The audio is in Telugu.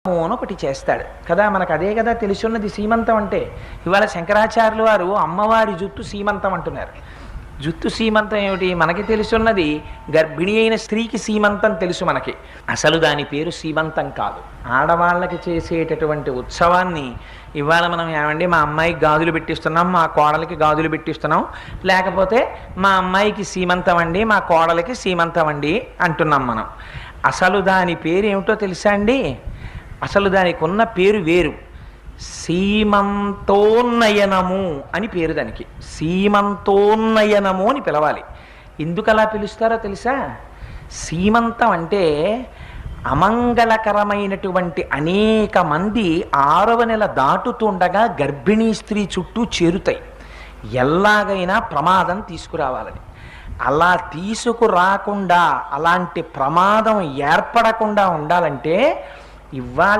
అని ఒకటి చేస్తాడు కదా, మనకు అదే కదా తెలుసున్నది సీమంతం అంటే. ఇవాళ శంకరాచార్యులు వారు అమ్మవారి జుత్తు సీమంతం అంటున్నారు. జుత్తు సీమంతం ఏమిటి? మనకి తెలుసున్నది గర్భిణి అయిన స్త్రీకి సీమంతం తెలుసు మనకి. అసలు దాని పేరు సీమంతం కాదు. ఆడవాళ్ళకి చేసేటటువంటి ఉత్సవాన్ని ఇవాళ మనం ఏమండి మా అమ్మాయికి గాజులు పెట్టిస్తున్నాం, మా కోడలికి గాజులు పెట్టిస్తున్నాం, లేకపోతే మా అమ్మాయికి సీమంతం అండి, మా కోడలికి సీమంతం అండి అంటున్నాం మనం. అసలు దాని పేరు ఏమిటో తెలుసా అండి? అసలు దానికి ఉన్న పేరు వేరు. సీమంతోన్నయనము అని పేరు దానికి. సీమంతోన్నయనము అని పిలవాలి. ఎందుకు అలా పిలుస్తారో తెలుసా? సీమంతం అంటే అమంగళకరమైనటువంటి అనేక మంది 6వ నెల దాటుతుండగా గర్భిణీ స్త్రీ చుట్టూ చేరుతాయి, ఎలాగైనా ప్రమాదం తీసుకురావాలని. అలా తీసుకురాకుండా, అలాంటి ప్రమాదం ఏర్పడకుండా ఉండాలంటే ఇవాళ